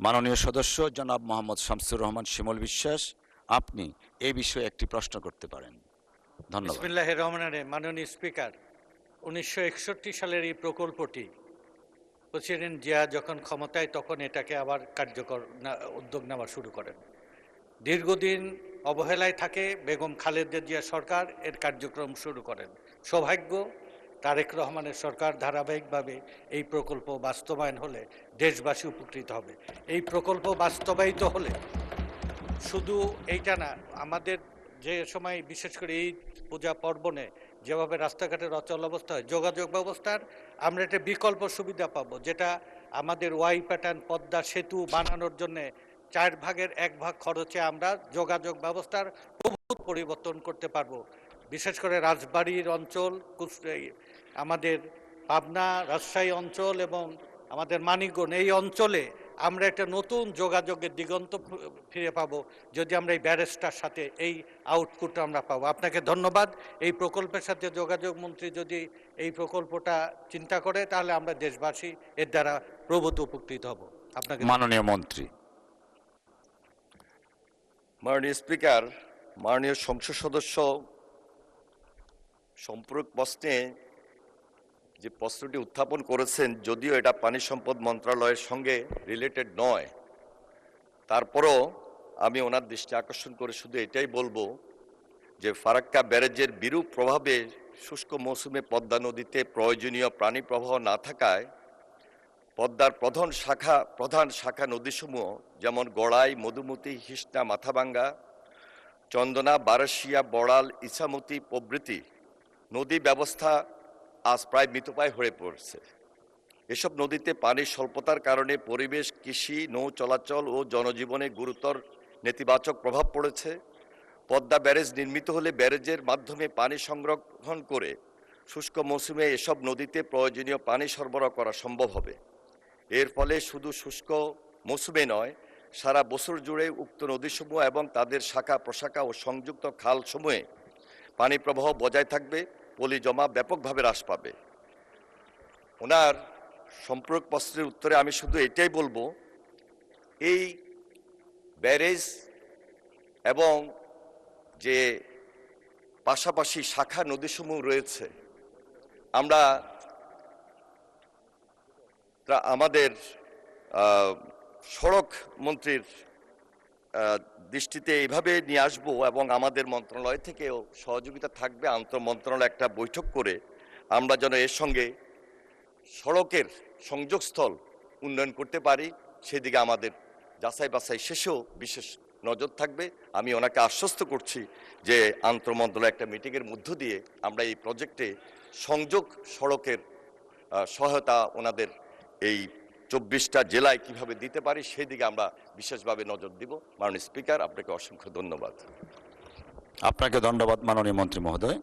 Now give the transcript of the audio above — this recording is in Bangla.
মাননীয় সদস্য জনাব মোহাম্মদ শামসুর রহমান শিমুল বিশ্বাস, আপনি এই বিষয়ে একটি প্রশ্ন করতে পারেন। ধন্যবাদ। বিসমিল্লাহির রহমানির রহিম। মাননীয় স্পিকার, 1961 সালের এই প্রকল্পটি প্রেসিডেন্ট জিয়া যখন ক্ষমতায় তখন এটাকে আবার কার্যকর উদ্যোগ নেওয়া শুরু করেন। দীর্ঘদিন অবহেলায় থাকে বেগম খালেদা জিয়া সরকার এর কার্যক্রম শুরু করেন। সৌভাগ্য তারেক রহমানের সরকার ধারাবাহিকভাবে এই প্রকল্প বাস্তবায়ন হলে দেশবাসী উপকৃত হবে। এই প্রকল্প বাস্তবায়িত হলে শুধু এইটা না, আমাদের যে সময় বিশেষ করে এই পূজা পার্বণে যেভাবে রাস্তাঘাটের অচল অবস্থা হয়, যোগাযোগ ব্যবস্থার আমরা একটা বিকল্প সুবিধা পাবো, যেটা আমাদের ওয়াই প্যাটার্ন পদ্মা সেতু বানানোর জন্যে 1/4 খরচে আমরা যোগাযোগ ব্যবস্থার প্রভূত পরিবর্তন করতে পারবো। বিশেষ করে রাজবাড়ির অঞ্চল, আমাদের পাবনা রাজশাহী অঞ্চল এবং আমাদের মানিকগঞ্জ এই অঞ্চলে আমরা একটা নতুন যোগাযোগের দিগন্ত ফিরে পাবো যদি আমরা এই ব্যারেজটার সাথে এই আউটপুট আমরা পাবো। আপনাকে ধন্যবাদ। এই প্রকল্পের সাথে যোগাযোগ মন্ত্রী যদি এই প্রকল্পটা চিন্তা করে তাহলে আমরা দেশবাসী এর দ্বারা প্রভূত উপকৃত হব। আপনাকে মাননীয় মন্ত্রী। মাননীয় স্পিকার, মাননীয় সংসদ সদস্য সম্পর্ক প্রশ্নে যে প্রশ্নটি উত্থাপন করেছেন, যদিও এটা পানি সম্পদ মন্ত্রণালয়ের সঙ্গে রিলেটেড নয়, তারপরও আমি ওনার দৃষ্টি আকর্ষণ করে শুধু এটাই বলবো যে ফারাক্কা ব্যারেজের বিরূপ প্রভাবে শুষ্ক মৌসুমে পদ্মা নদীতে প্রয়োজনীয় পানি প্রবাহ না থাকায় পদ্মার প্রধান শাখা নদীসমূহ যেমন গড়াই, মধুমতি, হিসনা, মাথাভাঙ্গা, চন্দনা, বারাসিয়া, বড়াল, ইছামতি প্রভৃতি নদী ব্যবস্থা আজ প্রায় মৃতপ্রায় হয়ে পড়ছে। এসব নদীতে পানির স্বল্পতার কারণে পরিবেশ, কৃষি, নৌ চলাচল ও জনজীবনে গুরুতর নেতিবাচক প্রভাব পড়েছে। পদ্মা ব্যারেজ নির্মিত হলে ব্যারেজের মাধ্যমে পানি সংরক্ষণ করে শুষ্ক মৌসুমে এসব নদীতে প্রয়োজনীয় পানি সরবরাহ করা সম্ভব হবে। এর ফলে শুধু শুষ্ক মৌসুমে নয়, সারা বছর জুড়ে উক্ত নদীসমূহ এবং তাদের শাখা প্রশাখা ও সংযুক্ত খালসমূহে পানি প্রবাহ বজায় থাকবে, পলি জমা ব্যাপকভাবে হ্রাস পাবে। ওনার সম্পর্ক প্রশ্নের উত্তরে আমি শুধু এটাই বলবো, এই ব্যারেজ এবং যে পাশাপাশি শাখা নদীসমূহ রয়েছে, আমরা আমাদের সড়ক মন্ত্রীর দৃষ্টিতে এইভাবে নিয়ে আসবো এবং আমাদের মন্ত্রণালয় থেকেও সহযোগিতা থাকবে। আন্তঃ মন্ত্রণালয় একটা বৈঠক করে আমরা যেন এর সঙ্গে সড়কের সংযোগস্থল উন্নয়ন করতে পারি, সেদিকে আমাদের যাচাই বাছাই শেষেও বিশেষ নজর থাকবে। আমি ওনাকে আশ্বস্ত করছি যে আন্তঃ মন্ত্রণালয় একটা মিটিংয়ের মধ্য দিয়ে আমরা এই প্রজেক্টে সংযোগ সড়কের সহায়তা ওনাদের এই 24টা জেলায় কিভাবে দিতে পারি সেই দিকে আমরা বিশেষভাবে নজর দিব। মাননীয় স্পিকার, আপনাকে অসংখ্য ধন্যবাদ। আপনাকে ধন্যবাদ মাননীয় মন্ত্রী মহোদয়।